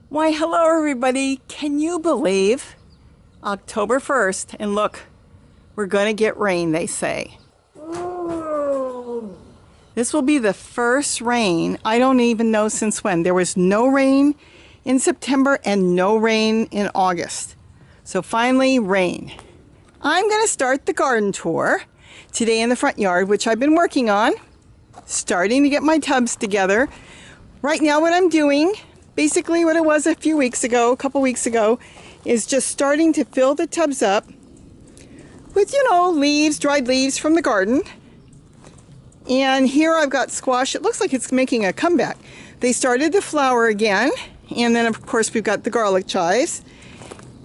Why, hello everybody. Can you believe October 1st? And look, we're going to get rain, they say. This will be the first rain, I don't even know since when. There was no rain in September and no rain in August. So finally, rain. I'm going to start the garden tour today in the front yard, which I've been working on, starting to get my tubs together. Right now what I'm doing, basically what it was a couple weeks ago, is just starting to fill the tubs up with, leaves, dried leaves from the garden. And here I've got squash. It looks like it's making a comeback. They started to flower again. And then, of course, we've got the garlic chives.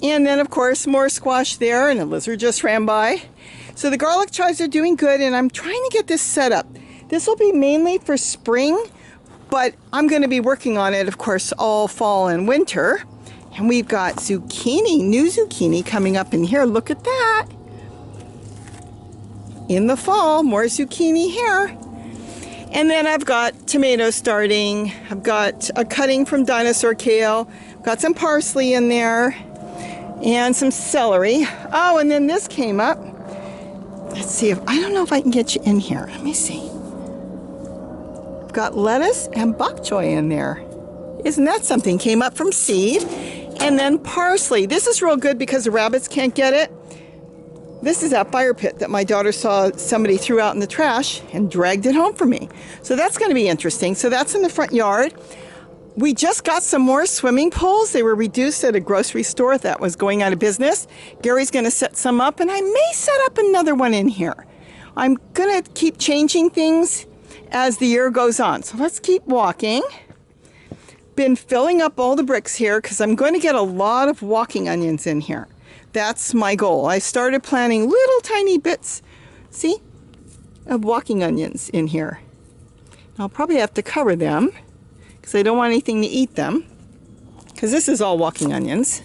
And then, of course, more squash there, and a lizard just ran by. So the garlic chives are doing good, and I'm trying to get this set up. This will be mainly for spring, but I'm going to be working on it, of course, all fall and winter. And we've got zucchini, new zucchini coming up in here. Look at that. In the fall, more zucchini here. And then I've got tomatoes starting. I've got a cutting from dinosaur kale. Got some parsley in there. And some celery. Oh, and then this came up. Let's see I don't know if I can get you in here. Let me see. Got lettuce and bok choy in there. Isn't that something? Came up from seed. And then parsley. This is real good because the rabbits can't get it. This is that fire pit that my daughter saw somebody threw out in the trash and dragged it home for me. So that's going to be interesting. So that's in the front yard. We just got some more swimming pools. They were reduced at a grocery store that was going out of business. Gary's going to set some up, and I may set up another one in here. I'm going to keep changing things as the year goes on. So let's keep walking. Been filling up all the bricks here because I'm going to get a lot of walking onions in here. That's my goal. I started planting little tiny bits, see, of walking onions in here. I'll probably have to cover them because I don't want anything to eat them, because this is all walking onions.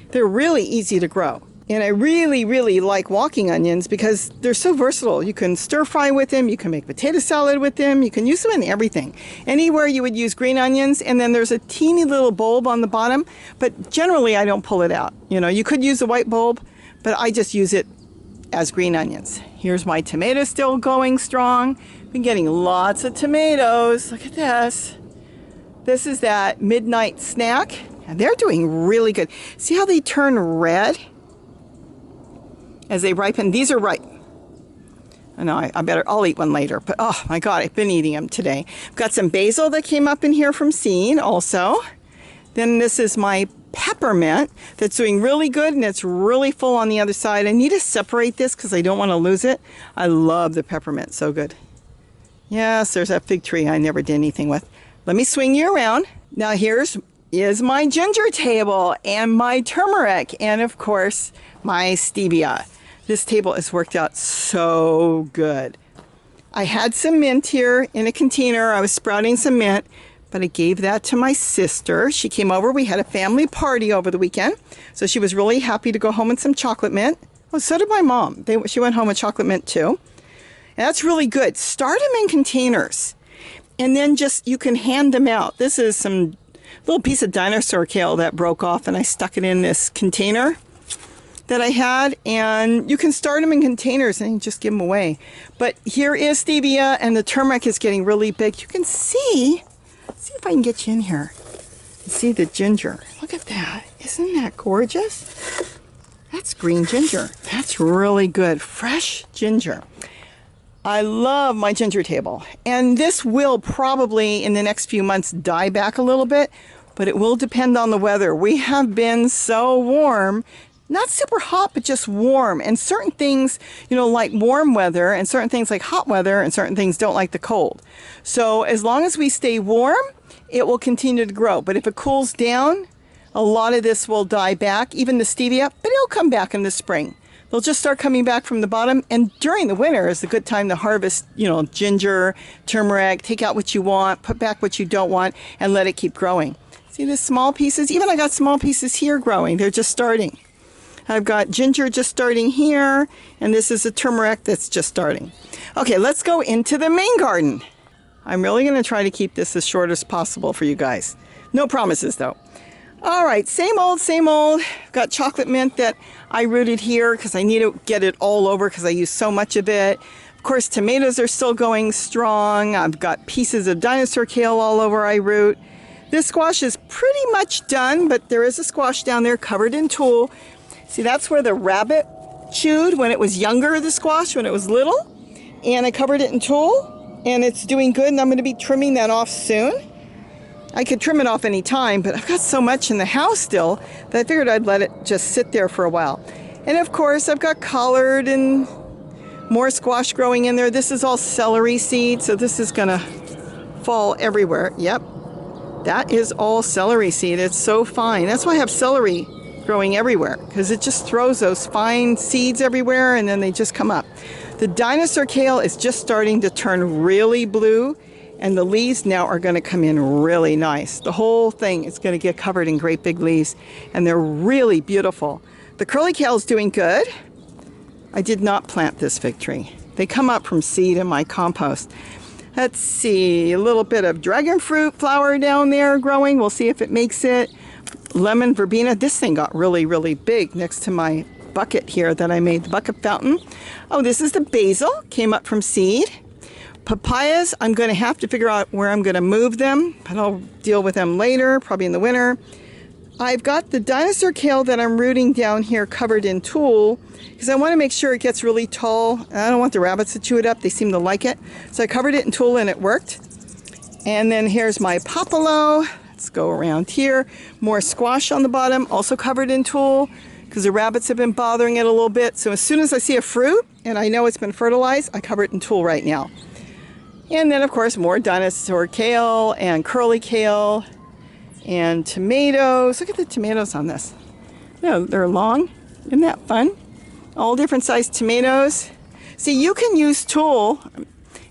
They're really easy to grow. And I really, really like walking onions because they're so versatile. You can stir fry with them. You can make potato salad with them. You can use them in everything. Anywhere you would use green onions, and then there's a teeny little bulb on the bottom, but generally I don't pull it out. You could use a white bulb, but I just use it as green onions. Here's my tomatoes still going strong. Been getting lots of tomatoes. Look at this. This is that midnight snack, and they're doing really good. See how they turn red as they ripen? These are ripe. I know I'll eat one later, but oh my God, I've been eating them today. I've got some basil that came up in here from seed also. Then this is my peppermint that's doing really good, and it's really full on the other side. I need to separate this because I don't want to lose it. I love the peppermint, so good. Yes, there's that fig tree I never did anything with. Let me swing you around. Now is my ginger table and my turmeric, and of course my stevia. This table has worked out so good. I had some mint here in a container. I was sprouting some mint, but I gave that to my sister. She came over. We had a family party over the weekend, so she was really happy to go home with some chocolate mint. Well, so did my mom. She went home with chocolate mint too. And that's really good. Start them in containers, and then you can hand them out. This is some little piece of dinosaur kale that broke off, and I stuck it in this container that I had, and you can start them in containers and just give them away. But here is stevia, and the turmeric is getting really big. You can see if I can get you in here. See the ginger. Look at that. Isn't that gorgeous? That's green ginger. That's really good. Fresh ginger. I love my ginger table, and this will probably in the next few months die back a little bit, but it will depend on the weather. We have been so warm, not super hot, but just warm, and certain things, like warm weather, and certain things like hot weather, and certain things don't like the cold. So as long as we stay warm, it will continue to grow. But if it cools down, a lot of this will die back, even the stevia, but it'll come back in the spring. They'll just start coming back from the bottom, and during the winter is a good time to harvest, ginger, turmeric, take out what you want, put back what you don't want, and let it keep growing. See the small pieces? Even I got small pieces here growing. They're just starting. I've got ginger just starting here, and this is a turmeric that's just starting. Okay, let's go into the main garden. I'm really going to try to keep this as short as possible for you guys. No promises, though. All right, same old, same old. Got chocolate mint that I rooted here because I need to get it all over because I use so much of it. Of course, tomatoes are still going strong. I've got pieces of dinosaur kale all over I root. This squash is pretty much done, but there is a squash down there covered in tulle. See, that's where the rabbit chewed when it was younger, the squash, when it was little. And I covered it in tulle, and it's doing good, and I'm going to be trimming that off soon. I could trim it off any time, but I've got so much in the house still that I figured I'd let it just sit there for a while. And of course, I've got collard and more squash growing in there. This is all celery seed, so this is gonna fall everywhere. Yep, that is all celery seed. It's so fine. That's why I have celery growing everywhere, because it just throws those fine seeds everywhere and then they just come up. The dinosaur kale is just starting to turn really blue, and the leaves now are going to come in really nice. The whole thing is going to get covered in great big leaves, and they're really beautiful. The curly kale is doing good. I did not plant this fig tree. They come up from seed in my compost. Let's see, a little bit of dragon fruit flower down there growing. We'll see if it makes it. Lemon verbena. This thing got really, really big next to my bucket here that I made, the bucket fountain. Oh, this is the basil. Came up from seed. Papayas, I'm going to have to figure out where I'm going to move them, but I'll deal with them later, probably in the winter. I've got the dinosaur kale that I'm rooting down here covered in tulle because I want to make sure it gets really tall. I don't want the rabbits to chew it up. They seem to like it. So I covered it in tulle and it worked. And then here's my papalo. Let's go around here. More squash on the bottom, also covered in tulle because the rabbits have been bothering it a little bit. So as soon as I see a fruit and I know it's been fertilized, I cover it in tulle right now. And then, of course, more dinosaur kale and curly kale and tomatoes. Look at the tomatoes on this. No, they're long. Isn't that fun? All different sized tomatoes. See, you can use tulle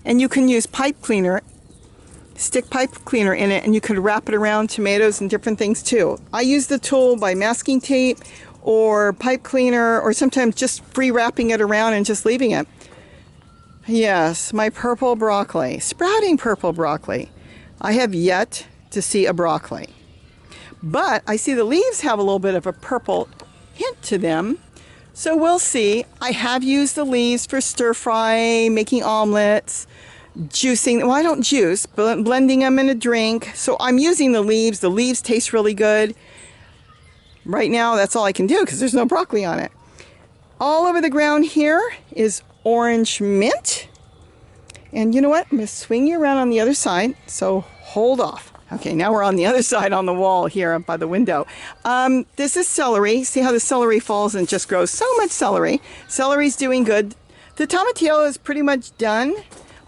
and you can use pipe cleaner, stick pipe cleaner in it, and you could wrap it around tomatoes and different things too. I use the tulle by masking tape or pipe cleaner, or sometimes just free wrapping it around and just leaving it. Yes, my purple broccoli, sprouting purple broccoli. I have yet to see a broccoli, but I see the leaves have a little bit of a purple hint to them. So we'll see. I have used the leaves for stir fry, making omelets, juicing. Well, I don't juice, but blending them in a drink. So I'm using the leaves. The leaves taste really good. Right now, that's all I can do because there's no broccoli on it. All over the ground here is orange mint. And you know what? I'm going to swing you around on the other side. So hold off. Okay, now we're on the other side on the wall here by the window. This is celery. See how the celery falls and just grows so much celery. Celery's doing good. The tomatillo is pretty much done,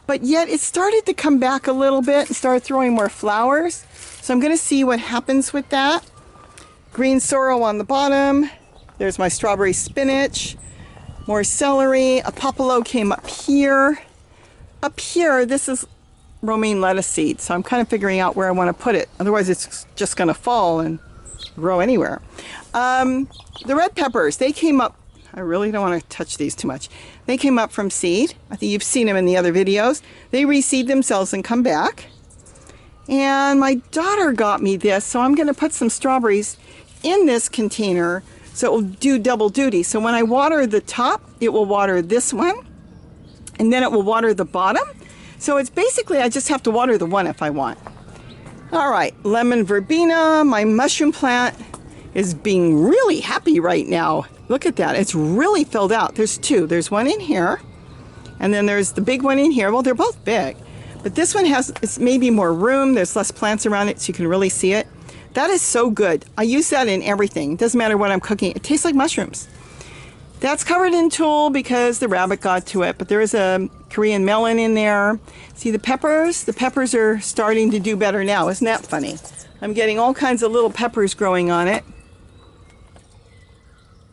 but yet it started to come back a little bit and start throwing more flowers. So I'm going to see what happens with that. Green sorrel on the bottom. There's my strawberry spinach. More celery. A papalo came up here. Up here, this is romaine lettuce seed, so I'm kind of figuring out where I want to put it. Otherwise, it's just going to fall and grow anywhere. The red peppers, they came up. I really don't want to touch these too much. They came up from seed. I think you've seen them in the other videos. They reseed themselves and come back. And my daughter got me this, so I'm going to put some strawberries in this container so it will do double duty. So when I water the top, it will water this one, and then it will water the bottom. So it's basically, I just have to water the one if I want. All right, lemon verbena, my mushroom plant is being really happy right now. Look at that, it's really filled out. There's two, there's one in here, and then there's the big one in here. Well, they're both big, but this one has, it's maybe more room. There's less plants around it, so you can really see it. That is so good. I use that in everything. It doesn't matter what I'm cooking. It tastes like mushrooms. That's covered in tulle because the rabbit got to it, but there is a Korean melon in there. See the peppers? The peppers are starting to do better now. Isn't that funny? I'm getting all kinds of little peppers growing on it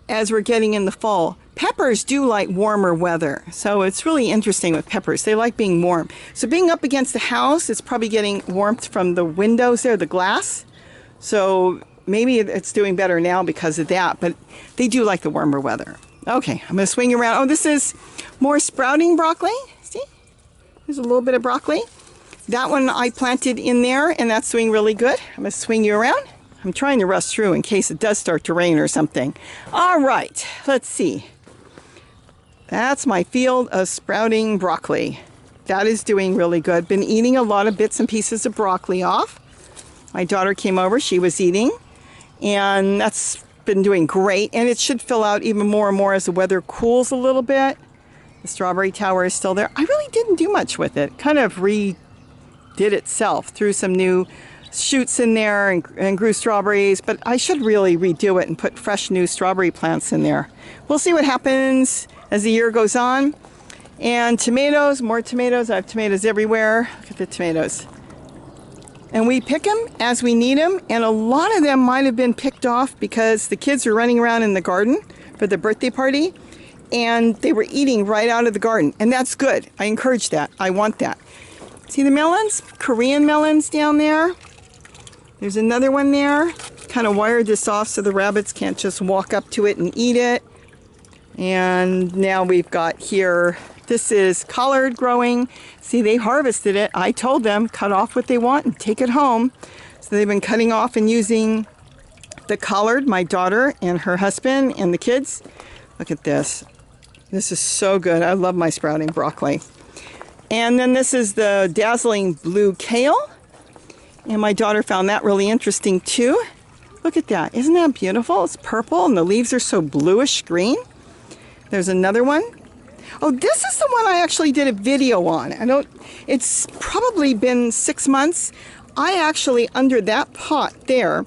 as we're getting in the fall. Peppers do like warmer weather, so it's really interesting with peppers. They like being warm. So being up against the house, it's probably getting warmth from the windows there, the glass. So maybe it's doing better now because of that, but they do like the warmer weather. Okay, I'm going to swing around. Oh, this is more sprouting broccoli. See? There's a little bit of broccoli. That one I planted in there, and that's doing really good. I'm going to swing you around. I'm trying to rush through in case it does start to rain or something. All right, let's see. That's my field of sprouting broccoli. That is doing really good. Been eating a lot of bits and pieces of broccoli off. My daughter came over, she was eating, and that's been doing great. And it should fill out even more and more as the weather cools a little bit. The strawberry tower is still there. I really didn't do much with it. Kind of redid itself, threw some new shoots in there and grew strawberries, but I should really redo it and put fresh new strawberry plants in there. We'll see what happens as the year goes on. And tomatoes, more tomatoes. I have tomatoes everywhere. Look at the tomatoes. And we pick them as we need them, and a lot of them might have been picked off because the kids were running around in the garden for the birthday party, and they were eating right out of the garden, and that's good. I encourage that. I want that. See the melons? Korean melons down there. There's another one there. Kind of wired this off so the rabbits can't just walk up to it and eat it. And now we've got here, this is collard growing. See, they harvested it. I told them, cut off what they want and take it home. So they've been cutting off and using the collard, my daughter and her husband and the kids. Look at this. This is so good. I love my sprouting broccoli. And then this is the dazzling blue kale. And my daughter found that really interesting too. Look at that. Isn't that beautiful? It's purple and the leaves are so bluish green. There's another one. Oh, this is the one I actually did a video on. It's probably been 6 months. I actually, under that pot there,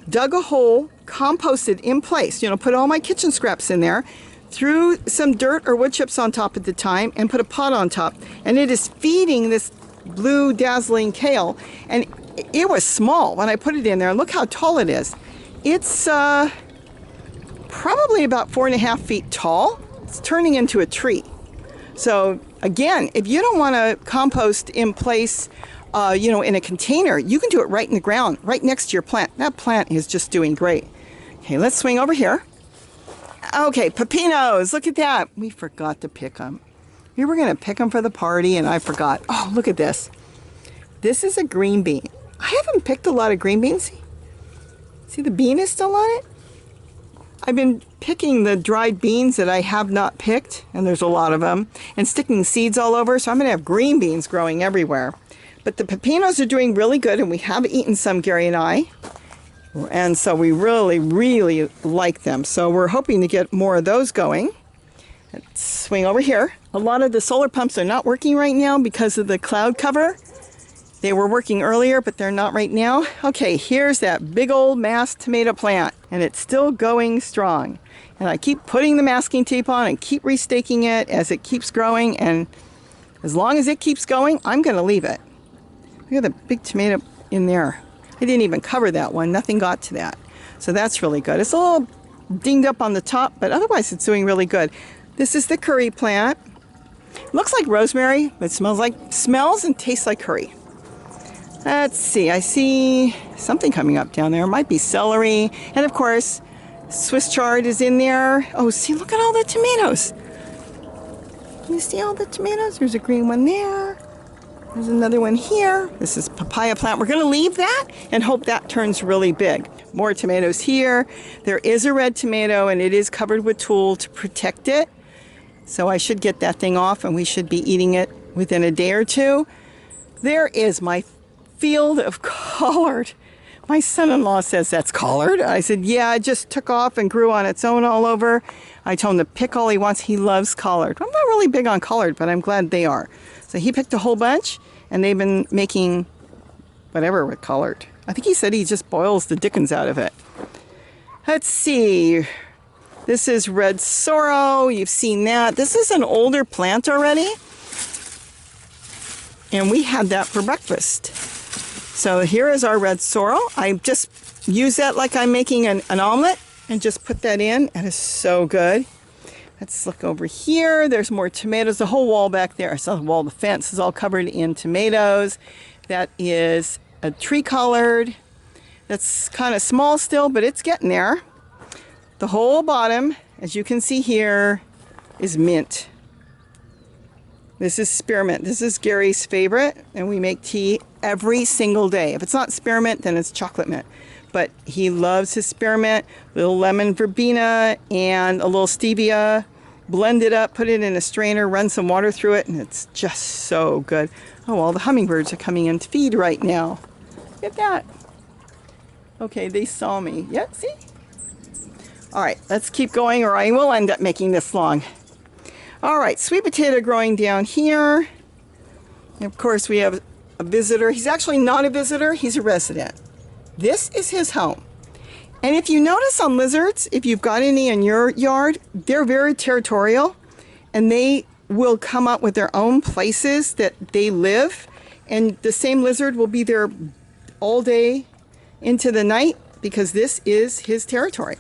dug a hole, composted in place, put all my kitchen scraps in there, threw some dirt or wood chips on top at the time, and put a pot on top. And it is feeding this blue dazzling kale. And it was small when I put it in there. Look how tall it is. It's probably about 4.5 feet tall. It's turning into a tree. So again, if you don't want to compost in place, in a container, you can do it right in the ground, right next to your plant. That plant is just doing great. Okay, let's swing over here. Okay, pepinos, look at that. We forgot to pick them. We were going to pick them for the party, and I forgot. Oh, look at this. This is a green bean. I haven't picked a lot of green beans. See, the bean is still on it? I've been picking the dried beans that I have not picked, and there's a lot of them, and sticking seeds all over, so I'm going to have green beans growing everywhere. But the pepinos are doing really good, and we have eaten some, Gary and I, and so we really, really like them. So we're hoping to get more of those going. Let's swing over here. A lot of the solar pumps are not working right now because of the cloud cover. They were working earlier, but they're not right now. Okay, here's that big old mass tomato plant, and it's still going strong. And I keep putting the masking tape on and keep restaking it as it keeps growing, and as long as it keeps going, I'm going to leave it. Look at the big tomato in there. I didn't even cover that one. Nothing got to that. So that's really good. It's a little dinged up on the top, but otherwise it's doing really good. This is the curry plant. Looks like rosemary, but it smells and tastes like curry. Let's see, I see something coming up down there. It might be celery. And of course, Swiss chard is in there. Oh, see, look at all the tomatoes. Can you see all the tomatoes? There's a green one there. There's another one here. This is papaya plant. We're going to leave that and hope that turns really big. More tomatoes here. There is a red tomato, and it is covered with tulle to protect it. So I should get that thing off, and we should be eating it within a day or two. There is my field of collard. My son-in-law says that's collard. I said, yeah, it just took off and grew on its own all over. I told him to pick all he wants. He loves collard. I'm not really big on collard, but I'm glad they are. So he picked a whole bunch, and they've been making whatever with collard. I think he said he just boils the dickens out of it. Let's see. This is red sorrel. You've seen that. This is an older plant already. And we had that for breakfast. So here is our red sorrel. I just use that like I'm making an omelet and just put that in. That is so good. Let's look over here. There's more tomatoes. The whole wall back there, so the wall, the fence is all covered in tomatoes. That is a tree collard. That's kind of small still, but it's getting there. The whole bottom, as you can see here, is mint. This is spearmint. This is Gary's favorite, and we make tea every single day. If it's not spearmint, then it's chocolate mint. but he loves his spearmint, little lemon verbena, and a little stevia. Blend it up, put it in a strainer, run some water through it, and it's just so good. Oh, all the hummingbirds are coming in to feed right now. Look at that. Okay, they saw me. Yeah, see? All right, let's keep going or I will end up making this long. All right, sweet potato growing down here. And of course, we have a visitor. He's actually not a visitor, he's a resident. This is his home. And if you notice on lizards, if you've got any in your yard, they're very territorial and they will come up with their own places that they live. And the same lizard will be there all day into the night because this is his territory.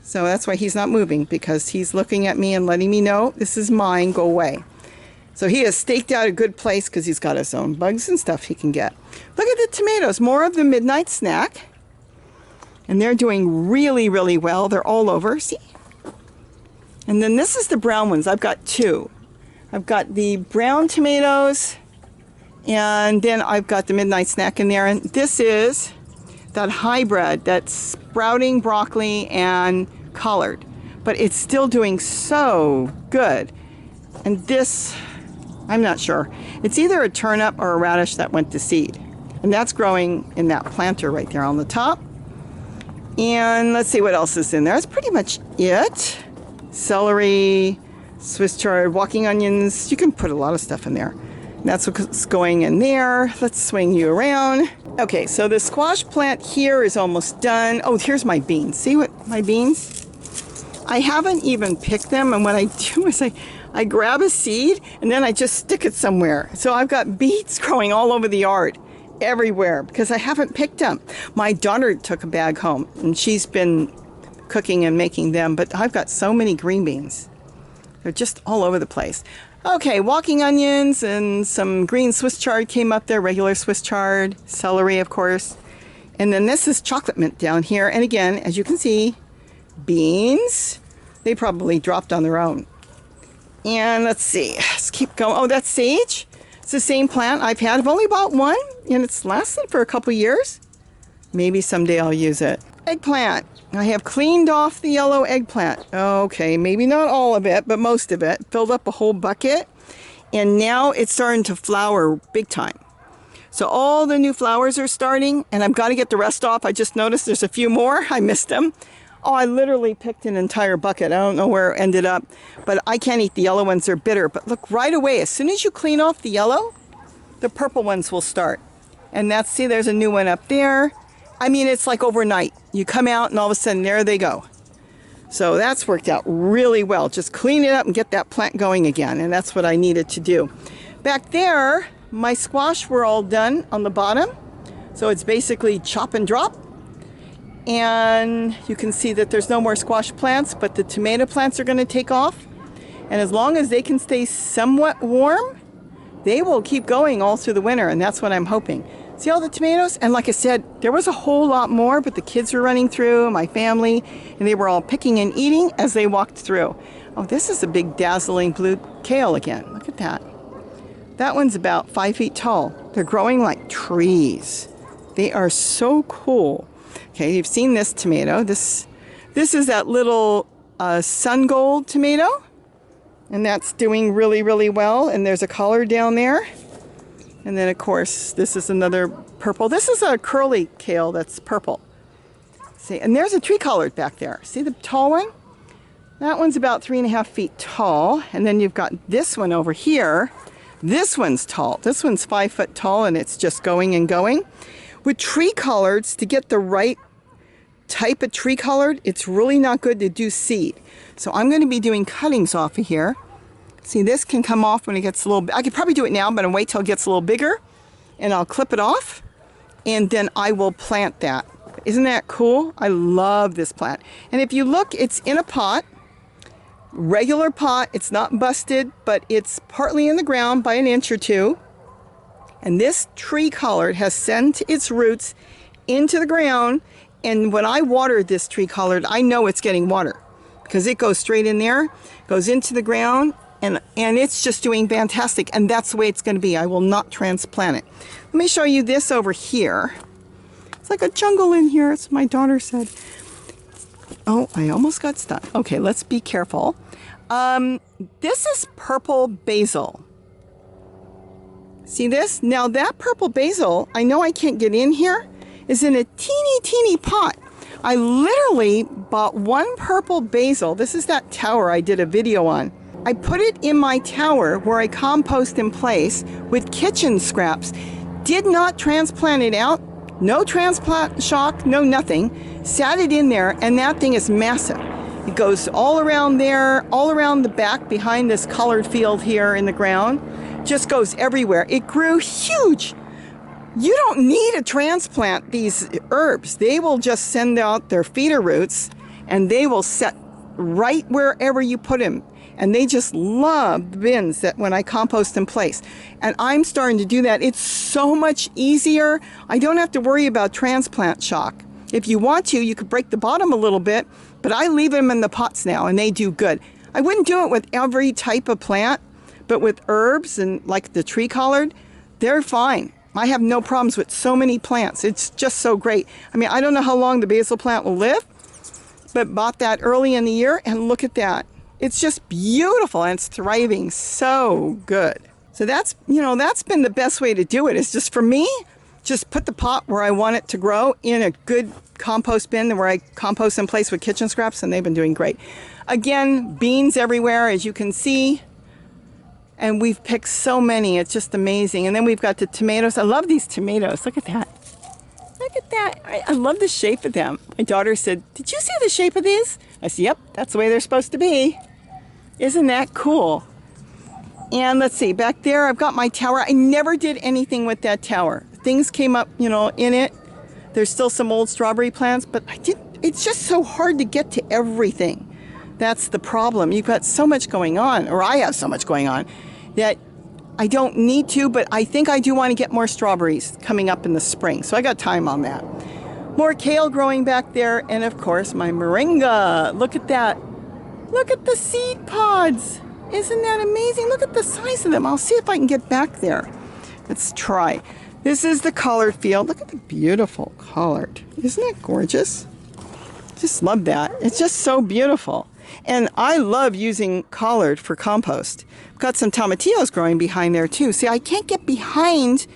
So that's why he's not moving, because he's looking at me and letting me know, this is mine, go away. So he has staked out a good place because he's got his own bugs and stuff he can get. Look at the tomatoes, more of the midnight snack. And they're doing really, really well. They're all over, see? And then this is the brown ones. I've got two. I've got the brown tomatoes, and then I've got the midnight snack in there. And this is that hybrid that's sprouting broccoli and collard. But it's still doing so good. And this, I'm not sure. It's either a turnip or a radish that went to seed. And that's growing in that planter right there on the top. And let's see what else is in there. That's pretty much it. Celery, Swiss chard, walking onions. You can put a lot of stuff in there. And that's what's going in there. Let's swing you around. Okay, so the squash plant here is almost done. Oh, here's my beans. See what my beans? I haven't even picked them. And what I do is I grab a seed and then I just stick it somewhere. So I've got beets growing all over the yard. Everywhere, because I haven't picked them. My daughter took a bag home and she's been cooking and making them, but I've got so many green beans. They're just all over the place. Okay, walking onions and some green Swiss chard came up there, regular Swiss chard, celery, of course. And then this is chocolate mint down here. And again, as you can see, beans. They probably dropped on their own. And let's see, let's keep going. Oh, that's sage. It's the same plant I've had. I've only bought one, and it's lasted for a couple years. Maybe someday I'll use it. Eggplant. I have cleaned off the yellow eggplant. Okay, maybe not all of it, but most of it. Filled up a whole bucket, and now it's starting to flower big time. So all the new flowers are starting, and I've got to get the rest off. I just noticed there's a few more. I missed them. Oh, I literally picked an entire bucket. I don't know where it ended up, but I can't eat the yellow ones. They're bitter. But look, right away, as soon as you clean off the yellow, the purple ones will start. And that's, see, there's a new one up there. I mean, it's like overnight. You come out and all of a sudden, there they go. So that's worked out really well. Just clean it up and get that plant going again. And that's what I needed to do. Back there, my squash were all done on the bottom. So it's basically chop and drop. And you can see that there's no more squash plants, but the tomato plants are going to take off. And as long as they can stay somewhat warm, they will keep going all through the winter, and that's what I'm hoping. See all the tomatoes? And like I said, there was a whole lot more, but the kids were running through, my family, and they were all picking and eating as they walked through. Oh, this is a big dazzling blue kale again. Look at that. That one's about 5 feet tall. They're growing like trees. They are so cool. Okay, you've seen this tomato. This is that little sun gold tomato. And that's doing really, really well. And there's a collard down there. And then, of course, this is another purple. This is a curly kale that's purple. See, and there's a tree collard back there. See the tall one? That one's about 3.5 feet tall. And then you've got this one over here. This one's tall. This one's 5 foot tall, and it's just going and going. With tree collards, to get the right type of tree collard, it's really not good to do seed. So I'm going to be doing cuttings off of here. See, this can come off when it gets a little, I could probably do it now, but I'll wait till it gets a little bigger, and I'll clip it off, and then I will plant that. Isn't that cool? I love this plant. And if you look, it's in a pot, regular pot. It's not busted, but it's partly in the ground by 1 inch or 2. And this tree collard has sent its roots into the ground. And when I water this tree collard, I know it's getting water because it goes straight in there, goes into the ground, and it's just doing fantastic. And that's the way it's going to be. I will not transplant it. Let me show you this over here. It's like a jungle in here, as my daughter said. Oh, I almost got stuck. Okay, let's be careful. This is purple basil. See this? Now that purple basil, I know I can't get in here, is in a teeny pot. I literally bought one purple basil. This is that tower I did a video on. I put it in my tower where I compost in place with kitchen scraps. Did not transplant it out. No transplant shock, no nothing. Sat it in there, and that thing is massive. It goes all around there, all around the back behind this colored field here in the ground. Just goes everywhere. It grew huge. You don't need to transplant these herbs. They will just send out their feeder roots, and they will set right wherever you put them. And they just love the bins that when I compost in place. And I'm starting to do that. It's so much easier. I don't have to worry about transplant shock. If you want to, you could break the bottom a little bit, but I leave them in the pots now and they do good. I wouldn't do it with every type of plant, but with herbs and like the tree collard, they're fine. I have no problems with so many plants. It's just so great. I mean, I don't know how long the basil plant will live, but bought that early in the year and look at that. It's just beautiful and it's thriving so good. So that's, that's been the best way to do it. Is just for me, just put the pot where I want it to grow in a good compost bin where I compost in place with kitchen scraps, and they've been doing great. Again, beans everywhere, as you can see. And we've picked so many. It's just amazing. And then we've got the tomatoes. I love these tomatoes. Look at that. Look at that. I love the shape of them. My daughter said, "Did you see the shape of these?" I said, "Yep, that's the way they're supposed to be." Isn't that cool? And let's see, back there I've got my tower. I never did anything with that tower. Things came up, in it. There's still some old strawberry plants, but it's just so hard to get to everything. That's the problem. You've got so much going on, or I have so much going on, that I don't need to, but I think I do want to get more strawberries coming up in the spring. So I got time on that. More kale growing back there, and of course my moringa. Look at that. Look at the seed pods. Isn't that amazing? Look at the size of them. I'll see if I can get back there. Let's try. This is the collard field. Look at the beautiful collard. Isn't that gorgeous? Just love that. It's just so beautiful. And I love using collard for compost. I've got some tomatillos growing behind there too. See, I can't get behind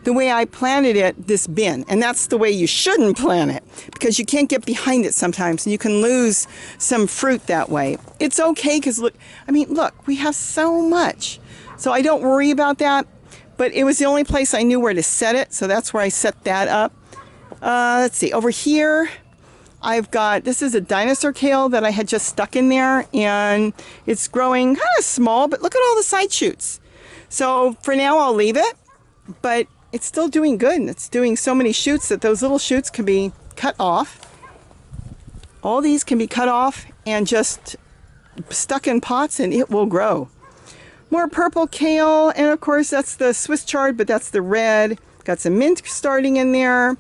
the way I planted it, this bin. And that's the way you shouldn't plant it, because you can't get behind it sometimes and you can lose some fruit that way. It's okay because look, we have so much. So I don't worry about that, but it was the only place I knew where to set it. So that's where I set that up. Let's see, over here, I've got, this is a dinosaur kale that I had just stuck in there, and it's growing kind of small, but look at all the side shoots. So for now I'll leave it, but it's still doing good. It's doing so many shoots that those little shoots can be cut off. All these can be cut off and just stuck in pots, and it will grow. More purple kale, and of course that's the Swiss chard, but that's the red. Got some mint starting in there,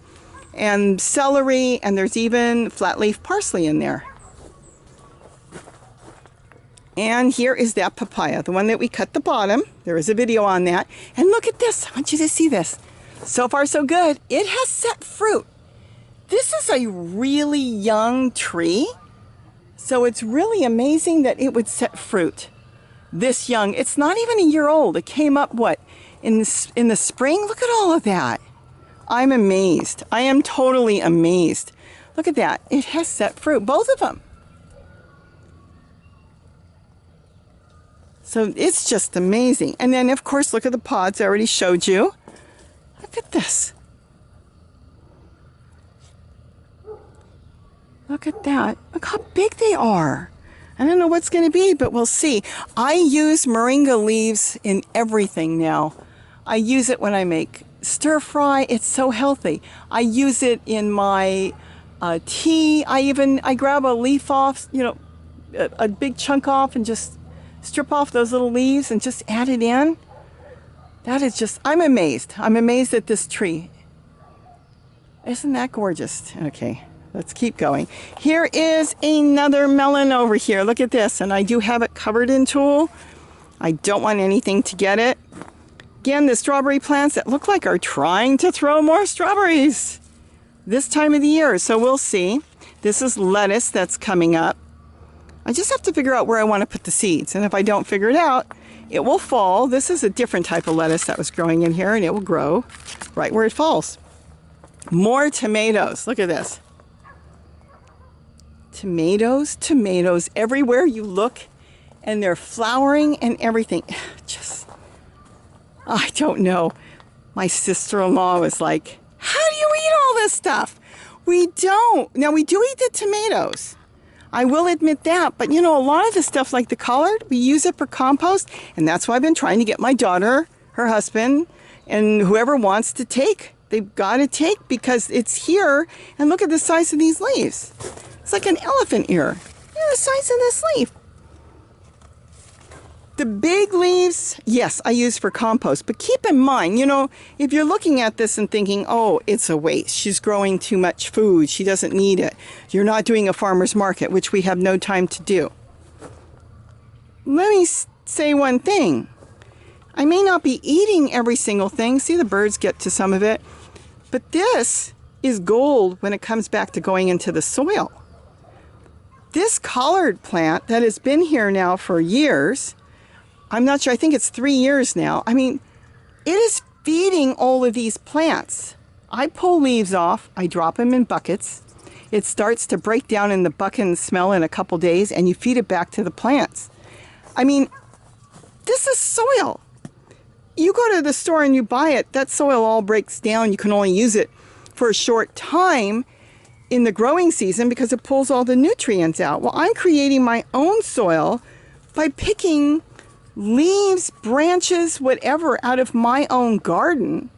and celery, and there's even flat leaf parsley in there. And here is that papaya, the one that we cut the bottom. There is a video on that. And look at this. I want you to see this. So far, so good. It has set fruit. This is a really young tree. So it's really amazing that it would set fruit this young. It's not even a year old. It came up, in the spring? Look at all of that. I'm amazed. I am totally amazed. Look at that. It has set fruit, both of them. So it's just amazing. And then, of course, look at the pods I already showed you. Look at this. Look at that. Look how big they are. I don't know what's going to be, but we'll see. I use moringa leaves in everything now. I use it when I make stir fry. It's so healthy. I use it in my tea. I grab a leaf off, a big chunk off, and just strip off those little leaves and just add it in. That is just, I'm amazed. I'm amazed at this tree. Isn't that gorgeous? Okay, let's keep going. Here is another melon over here. Look at this. And I do have it covered in tulle. I don't want anything to get it. Again, the strawberry plants that look like are trying to throw more strawberries. this time of the year, so we'll see. This is lettuce that's coming up. I just have to figure out where I want to put the seeds, and if I don't figure it out, it will fall. This is a different type of lettuce that was growing in here, and it will grow right where it falls. More tomatoes. Look at this. Tomatoes, tomatoes, everywhere you look, and they're flowering and everything. Just, I don't know. My sister-in-law was like, how do you eat all this stuff? We don't. Now, we do eat the tomatoes. I will admit that. But, you know, a lot of the stuff like the collard, we use it for compost. And that's why I've been trying to get my daughter, her husband, and whoever wants to take. They've got to take because it's here. And look at the size of these leaves. It's like an elephant ear. Yeah, the size of this leaf. The big leaves, yes, I use for compost. But keep in mind, you know, if you're looking at this and thinking, oh, it's a waste. She's growing too much food. She doesn't need it. You're not doing a farmer's market, which we have no time to do. Let me say one thing. I may not be eating every single thing. See, the birds get to some of it. But this is gold when it comes back to going into the soil. This collard plant that has been here now for years, I'm not sure, I think it's 3 years now. I mean, it is feeding all of these plants. I pull leaves off, I drop them in buckets. It starts to break down in the bucket and smell in a couple days, and you feed it back to the plants. I mean, this is soil. You go to the store and you buy it, that soil all breaks down. You can only use it for a short time in the growing season because it pulls all the nutrients out. Well, I'm creating my own soil by picking leaves, branches, whatever out of my own garden.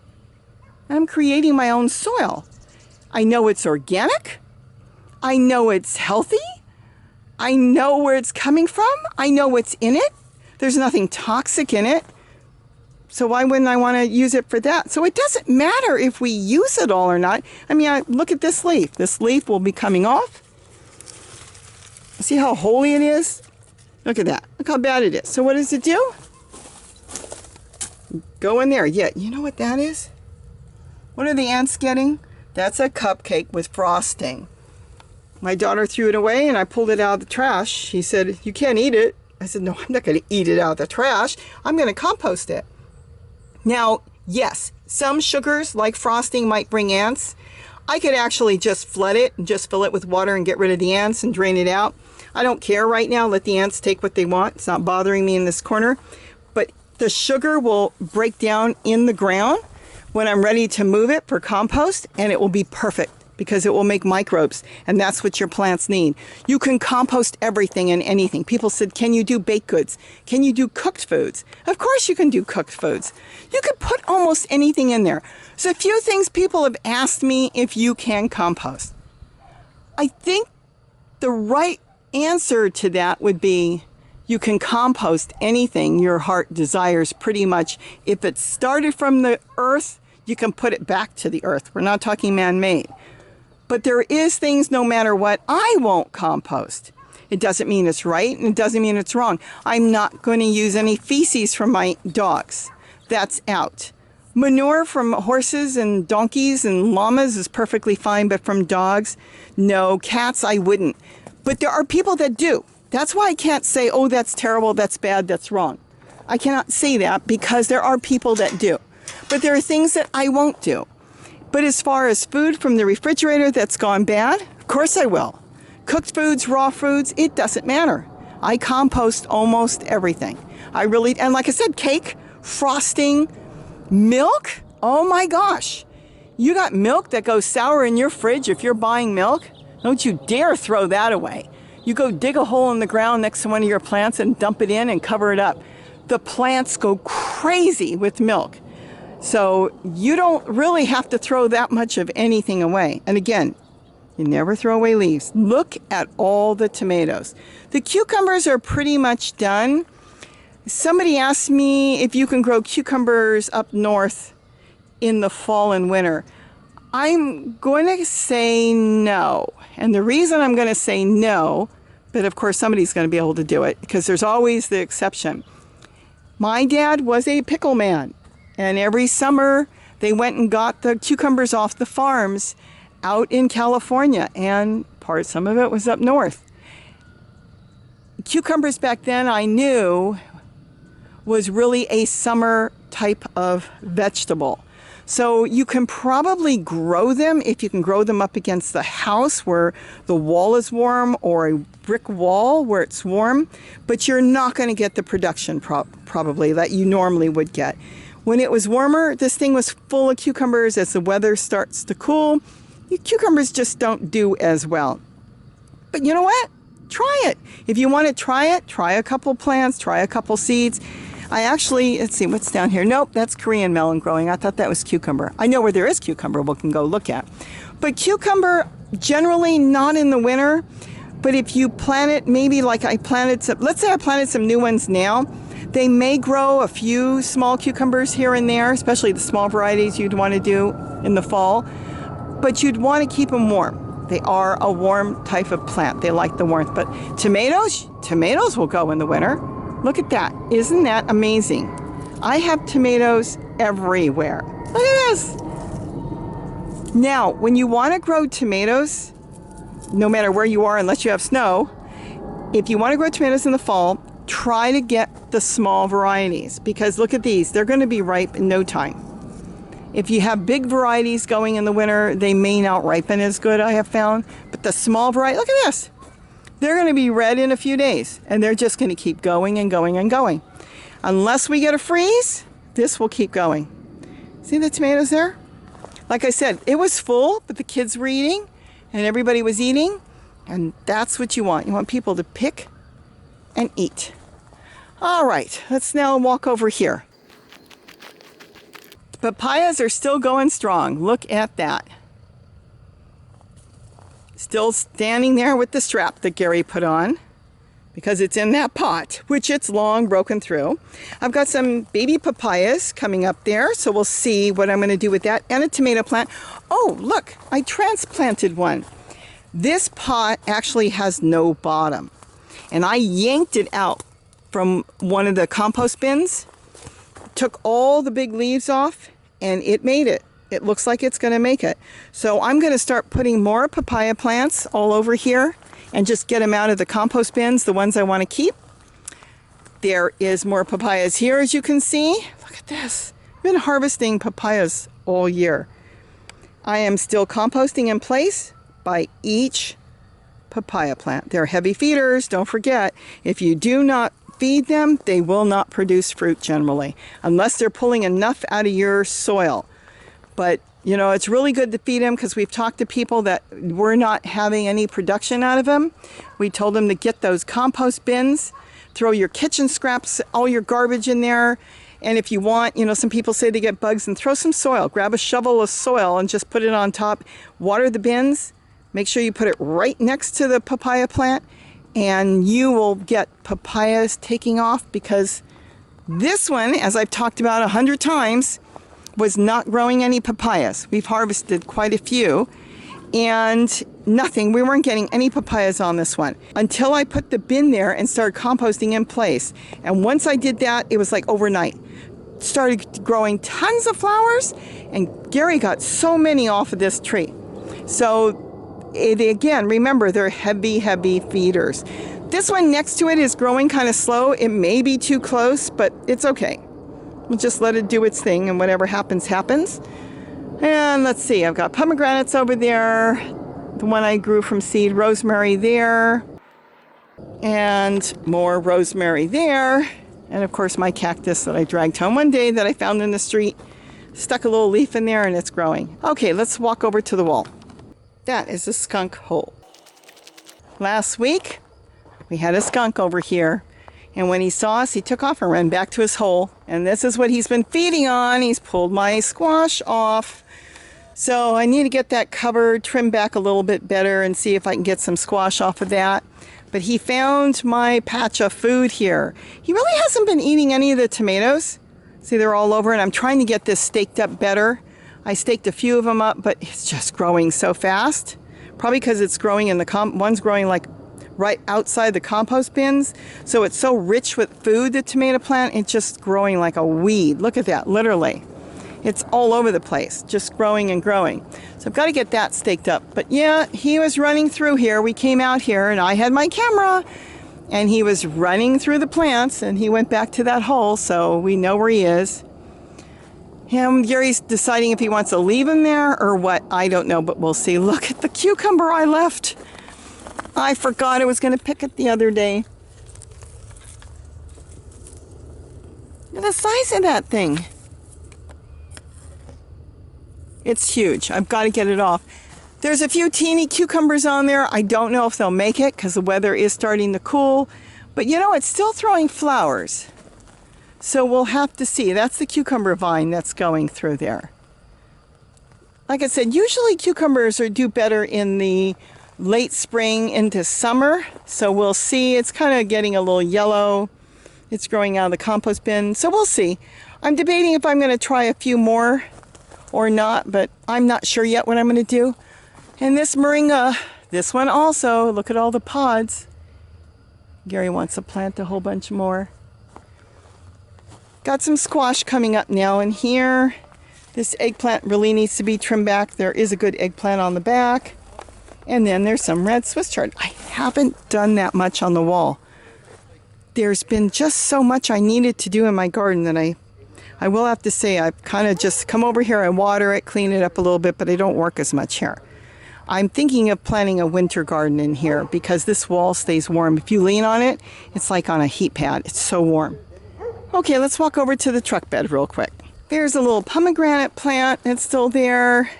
I'm creating my own soil. I know it's organic. I know it's healthy. I know where it's coming from. I know what's in it. There's nothing toxic in it. So why wouldn't I want to use it for that? So it doesn't matter if we use it all or not. I mean, look at this leaf. This leaf will be coming off. See how holy it is? Look at that. Look how bad it is. So what does it do? Go in there. Yeah, you know what that is? What are the ants getting? That's a cupcake with frosting. My daughter threw it away and I pulled it out of the trash. She said, you can't eat it. I said, no, I'm not going to eat it out of the trash. I'm going to compost it. Now, yes, some sugars like frosting might bring ants. I could actually just flood it and just fill it with water and get rid of the ants and drain it out. I don't care right now. Let the ants take what they want. It's not bothering me in this corner. But the sugar will break down in the ground when I'm ready to move it for compost, and it will be perfect because it will make microbes, and that's what your plants need. You can compost everything and anything. People said, can you do baked goods? Can you do cooked foods? Of course you can do cooked foods. You could put almost anything in there. So a few things people have asked me if you can compost. I think the right answer to that would be you can compost anything your heart desires pretty much. If it started from the earth, you can put it back to the earth. We're not talking man-made. But there is things, no matter what, I won't compost. It doesn't mean it's right, and it doesn't mean it's wrong. I'm not going to use any feces from my dogs. That's out. Manure from horses and donkeys and llamas is perfectly fine, but from dogs, no. Cats, I wouldn't. But there are people that do. That's why I can't say, oh, that's terrible, that's bad, that's wrong. I cannot say that because there are people that do. But there are things that I won't do. But as far as food from the refrigerator that's gone bad, of course I will. Cooked foods, raw foods, it doesn't matter. I compost almost everything. And like I said, cake, frosting, milk, oh my gosh. You got milk that goes sour in your fridge if you're buying milk? Don't you dare throw that away. You go dig a hole in the ground next to one of your plants and dump it in and cover it up. The plants go crazy with milk. So you don't really have to throw that much of anything away. And again, you never throw away leaves. Look at all the tomatoes. The cucumbers are pretty much done. Somebody asked me if you can grow cucumbers up north in the fall and winter. I'm going to say no. And the reason I'm going to say no, but of course somebody's going to be able to do it because there's always the exception. My dad was a pickle man. And every summer, they went and got the cucumbers off the farms out in California, and some of it was up north. Cucumbers back then, I knew, was really a summer type of vegetable. So you can probably grow them if you can grow them up against the house where the wall is warm, or a brick wall where it's warm, but you're not going to get the production probably that you normally would get. When it was warmer, this thing was full of cucumbers. As the weather starts to cool, cucumbers just don't do as well. But you know what? Try it. If you want to try it, try a couple plants, try a couple seeds. I actually, let's see, what's down here? Nope, that's Korean melon growing. I thought that was cucumber. I know where there is cucumber we can go look at. But cucumber, generally not in the winter. But if you plant it, maybe like I planted some, let's say I planted some new ones now, they may grow a few small cucumbers here and there, especially the small varieties you'd want to do in the fall. But you'd want to keep them warm. They are a warm type of plant. They like the warmth. But tomatoes will go in the winter. Look at that. Isn't that amazing? I have tomatoes everywhere. Look at this. Now, when you want to grow tomatoes, no matter where you are, unless you have snow, if you want to grow tomatoes in the fall, try to get the small varieties, because look at these. They're going to be ripe in no time. If you have big varieties going in the winter, they may not ripen as good, I have found. But the small variety, look at this. They're going to be red in a few days, and they're just going to keep going and going and going. Unless we get a freeze, this will keep going. See the tomatoes there? Like I said, it was full, but the kids were eating, and everybody was eating, and that's what you want. You want people to pick and eat. All right, let's now walk over here. Papayas are still going strong. Look at that. Still standing there with the strap that Gary put on, because it's in that pot, which it's long broken through. I've got some baby papayas coming up there, so we'll see what I'm going to do with that, and a tomato plant. Oh, look, I transplanted one. This pot actually has no bottom, and I yanked it out from one of the compost bins, took all the big leaves off, and it made it. It looks like it's going to make it. So I'm going to start putting more papaya plants all over here and just get them out of the compost bins, the ones I want to keep. There is more papayas here, as you can see. Look at this. I've been harvesting papayas all year. I am still composting in place by each papaya plant. They're heavy feeders. Don't forget, if you do not feed them, they will not produce fruit generally, unless they're pulling enough out of your soil. But, you know, it's really good to feed them, because we've talked to people that were not having any production out of them. We told them to get those compost bins, throw your kitchen scraps, all your garbage in there. And if you want, you know, some people say they get bugs, and throw some soil. Grab a shovel of soil and just put it on top. Water the bins. Make sure you put it right next to the papaya plant, and you will get papayas taking off, because this one, as I've talked about 100 times, was not growing any papayas. We've harvested quite a few, and nothing. We weren't getting any papayas on this one until I put the bin there and started composting in place. And once I did that, it was like overnight. Started growing tons of flowers, and Gary got so many off of this tree. So again, remember, they're heavy, heavy feeders. This one next to it is growing kind of slow. It may be too close, but it's okay. We'll just let it do its thing, and whatever happens, happens. And let's see, I've got pomegranates over there. The one I grew from seed, rosemary there. And more rosemary there. And of course, my cactus that I dragged home one day that I found in the street. Stuck a little leaf in there, and it's growing. Okay, let's walk over to the wall. That is a skunk hole. Last week, we had a skunk over here. And when he saw us, he took off and ran back to his hole. And this is what he's been feeding on. He's pulled my squash off. So I need to get that covered, trim back a little bit better, and see if I can get some squash off of that. But he found my patch of food here. He really hasn't been eating any of the tomatoes. See, they're all over, and I'm trying to get this staked up better. I staked a few of them up, but it's just growing so fast. Probably because it's growing in the one's growing like right outside the compost bins. So it's so rich with food, the tomato plant, it's just growing like a weed. Look at that, literally. It's all over the place, just growing and growing. So I've got to get that staked up. But yeah, he was running through here. We came out here and I had my camera and he was running through the plants and he went back to that hole, so we know where he is. Gary's deciding if he wants to leave him there or what. I don't know, but we'll see. Look at the cucumber I left. I forgot I was going to pick it the other day. Look at the size of that thing. It's huge. I've got to get it off. There's a few teeny cucumbers on there. I don't know if they'll make it because the weather is starting to cool. But you know, it's still throwing flowers. So we'll have to see. That's the cucumber vine that's going through there. Like I said, usually cucumbers do better in the late spring into summer. So we'll see. It's kind of getting a little yellow. It's growing out of the compost bin. So we'll see. I'm debating if I'm going to try a few more or not, but I'm not sure yet what I'm going to do. And this moringa, this one also, look at all the pods. Gary wants to plant a whole bunch more. Got some squash coming up now in here. This eggplant really needs to be trimmed back. There is a good eggplant on the back. And then there's some red Swiss chard. I haven't done that much on the wall. There's been just so much I needed to do in my garden that I will have to say I've kind of just come over here and water it, clean it up a little bit, but I don't work as much here. I'm thinking of planting a winter garden in here because this wall stays warm. If you lean on it, it's like on a heat pad. It's so warm. Okay, let's walk over to the truck bed real quick. There's a little pomegranate plant that's still there.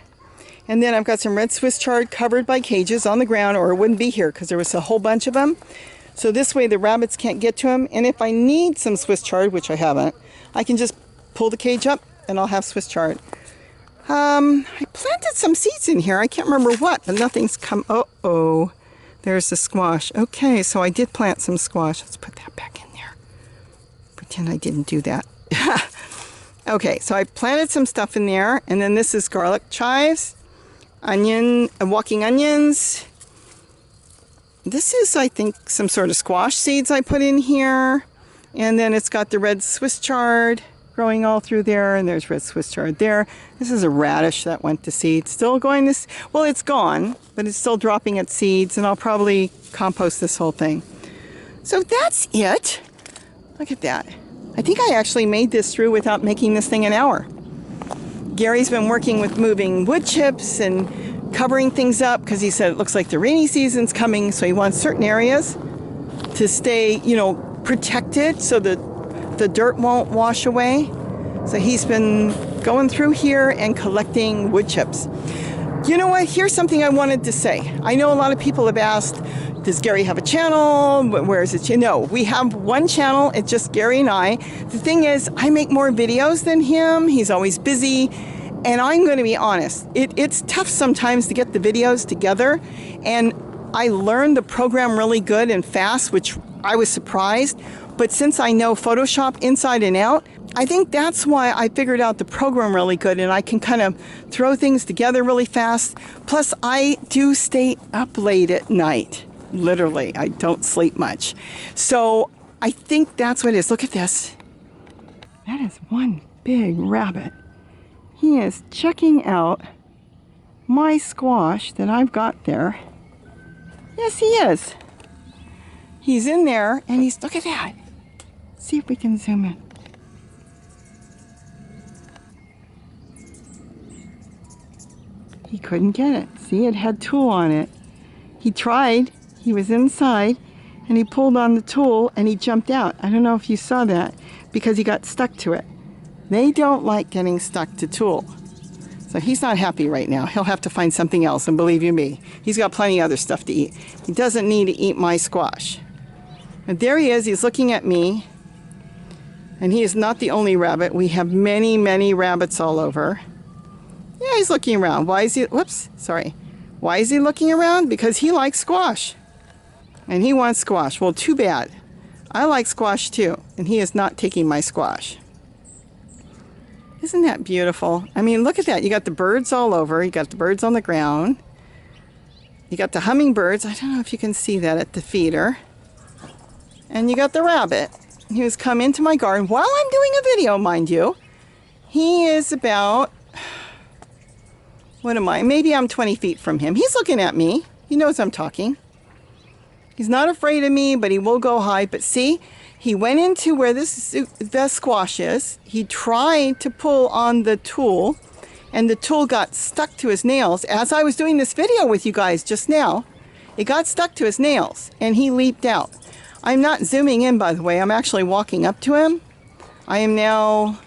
And then I've got some red Swiss chard covered by cages on the ground, or it wouldn't be here because there was a whole bunch of them. So this way the rabbits can't get to them. And if I need some Swiss chard, which I haven't, I can just pull the cage up and I'll have Swiss chard. I planted some seeds in here. I can't remember what, but nothing's come. Uh-oh, there's the squash. Okay, so I did plant some squash. Let's put that back in there. Pretend I didn't do that. Okay, so I planted some stuff in there, and then this is garlic, chives, walking onions. This is, I think, some sort of squash seeds I put in here. And then it's got the red Swiss chard growing all through there, and there's red Swiss chard there. This is a radish that went to seed. Still going this, well, it's gone, but it's still dropping its seeds, and I'll probably compost this whole thing. So that's it. Look at that. I think I actually made this through without making this thing an hour. Gary's been working with moving wood chips and covering things up because he said it looks like the rainy season's coming, so he wants certain areas to stay, you know, protected so that the dirt won't wash away. So he's been going through here and collecting wood chips. You know what? Here's something I wanted to say. I know a lot of people have asked, does Gary have a channel? Where is it? No, we have one channel. It's just Gary and I. The thing is, I make more videos than him. He's always busy. And I'm going to be honest, it's tough sometimes to get the videos together. And I learned the program really good and fast, which I was surprised. But since I know Photoshop inside and out, I think that's why I figured out the program really good, and I can kind of throw things together really fast. Plus, I do stay up late at night. Literally, I don't sleep much. So I think that's what it is. Look at this. That is one big rabbit. He is checking out my squash that I've got there. Yes, he is. He's in there, and he's, look at that. See if we can zoom in. He couldn't get it. See, it had tool on it. He tried. He was inside, and he pulled on the tool, and he jumped out. I don't know if you saw that, because he got stuck to it. They don't like getting stuck to tool. So he's not happy right now. He'll have to find something else, and believe you me, he's got plenty of other stuff to eat. He doesn't need to eat my squash. But there he is. He's looking at me. And he is not the only rabbit. We have many, many rabbits all over. Yeah, he's looking around. Why is he, whoops, sorry. Why is he looking around? Because he likes squash. And he wants squash. Well, too bad. I like squash too. And he is not taking my squash. Isn't that beautiful? I mean, look at that. You got the birds all over. You got the birds on the ground. You got the hummingbirds. I don't know if you can see that at the feeder. And you got the rabbit. He was come into my garden while I'm doing a video, mind you. He is about, what am I? Maybe I'm 20 feet from him. He's looking at me. He knows I'm talking. He's not afraid of me, but he will go hide. But see, he went into where the squash is. He tried to pull on the tool, and the tool got stuck to his nails. As I was doing this video with you guys just now, it got stuck to his nails, and he leaped out. I'm not zooming in, by the way. I'm actually walking up to him. I am now...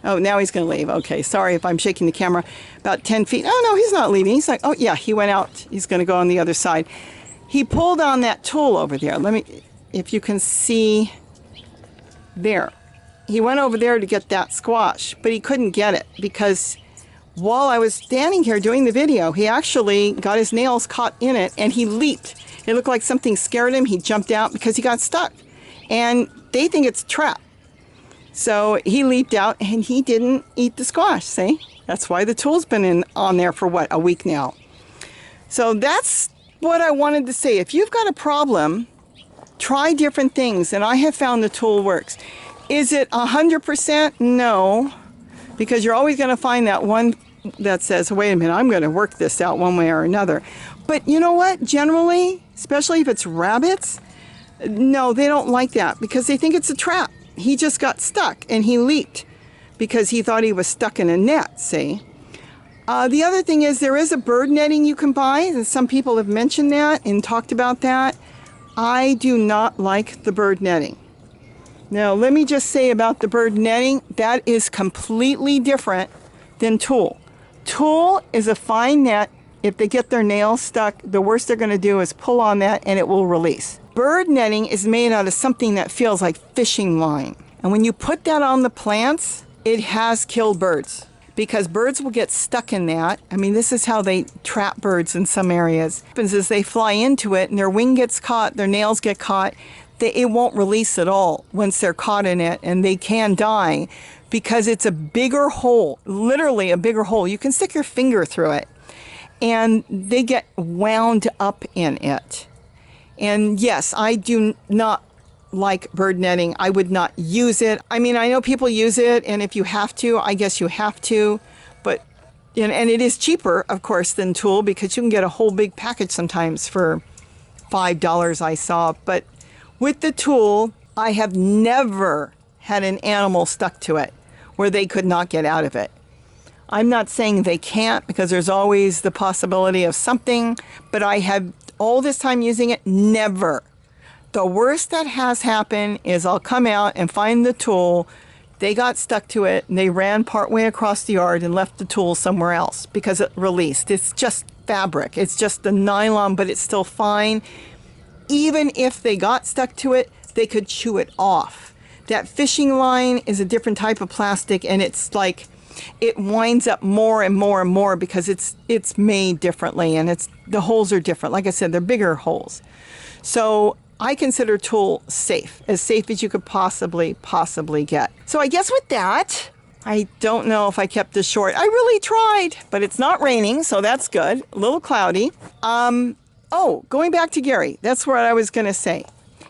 Oh, now he's going to leave. Okay, sorry if I'm shaking the camera. About 10 feet. Oh, no, he's not leaving. He's like, oh, yeah, he went out. He's going to go on the other side. He pulled on that tool over there. Let me, if you can see there. He went over there to get that squash, but he couldn't get it because while I was standing here doing the video, he actually got his nails caught in it and he leaped. It looked like something scared him. He jumped out because he got stuck. And they think it's a trap. So he leaped out and he didn't eat the squash, see? That's why the tool's been on there for what, a week now. So that's what I wanted to say. If you've got a problem, try different things, and I have found the tool works. Is it 100%? No, because you're always going to find that one that says, wait a minute, I'm going to work this out one way or another. But you know what? Generally, especially if it's rabbits, no, they don't like that because they think it's a trap. He just got stuck and he leaped because he thought he was stuck in a net, see? The other thing is there is a bird netting you can buy, and some people have mentioned that and talked about that. I do not like the bird netting. Now, let me just say about the bird netting, that is completely different than tulle. Tulle is a fine net. If they get their nails stuck, the worst they're going to do is pull on that and it will release. Bird netting is made out of something that feels like fishing line. And when you put that on the plants, it has killed birds because birds will get stuck in that. I mean, this is how they trap birds in some areas. What happens is they fly into it and their wing gets caught, their nails get caught. It won't release at all once they're caught in it, and they can die because it's a bigger hole, literally a bigger hole. You can stick your finger through it and they get wound up in it. And yes, I do not like bird netting. I would not use it. I mean, I know people use it, and if you have to, I guess you have to. But, and it is cheaper, of course, than tulle because you can get a whole big package sometimes for $5 I saw. But with the tulle, I have never had an animal stuck to it where they could not get out of it. I'm not saying they can't because there's always the possibility of something, but I have all this time using it, never. The worst that has happened is I'll come out and find the tool. They got stuck to it and they ran partway across the yard and left the tool somewhere else because it released. It's just fabric. It's just the nylon, but it's still fine. Even if they got stuck to it, they could chew it off. That fishing line is a different type of plastic, and it's like it winds up more and more and more because it's made differently, and the holes are different. Like I said, they're bigger holes. So I consider tulle safe, as safe as you could possibly get. So I guess with that, I don't know if I kept this short. I really tried, but it's not raining, so that's good. A little cloudy. Oh, going back to Gary, that's what I was going to say.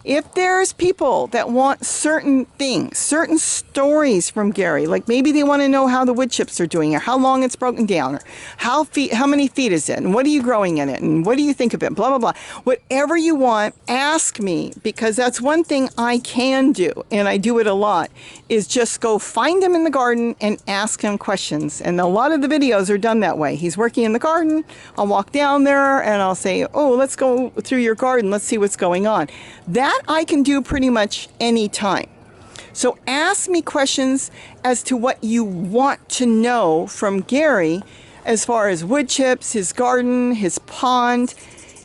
If there's people that want certain things, certain stories from Gary, like maybe they want to know how the Woodchips are doing, or how long it's broken down, or how many feet is it, and what are you growing in it, and what do you think of it, blah, blah, blah. Whatever you want, ask me, because that's one thing I can do, and I do it a lot, is just go find him in the garden and ask him questions. And a lot of the videos are done that way. He's working in the garden, I'll walk down there, and I'll say, oh, let's go through your garden, let's see what's going on. That I can do pretty much any time. So ask me questions as to what you want to know from Gary as far as Woodchips, his garden, his pond.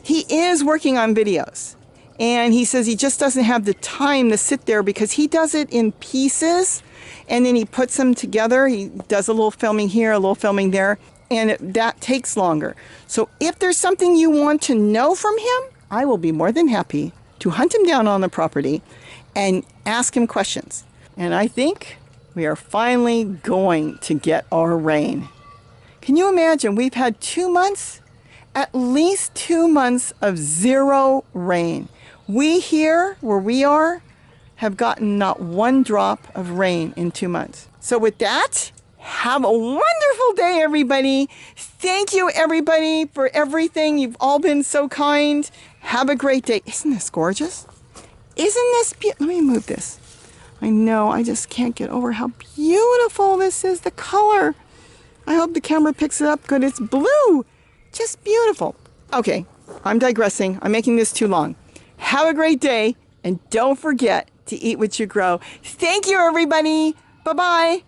He is working on videos, and he says he just doesn't have the time to sit there because he does it in pieces and then he puts them together. He does a little filming here, a little filming there, and that takes longer. So if there's something you want to know from him, I will be more than happy to hunt him down on the property and ask him questions. And I think we are finally going to get our rain. Can you imagine? We've had 2 months, at least 2 months of zero rain. We here, where we are, have gotten not one drop of rain in 2 months. So with that, Have a wonderful day, everybody. Thank you, everybody, for everything. You've all been so kind. Have a great day. Isn't this gorgeous? Isn't this beautiful? Let me move this. I know, I just can't get over how beautiful this is, the color. I hope the camera picks it up good. It's blue. Just beautiful. Okay, I'm digressing. I'm making this too long. Have a great day, and don't forget to eat what you grow. Thank you, everybody. Bye-bye.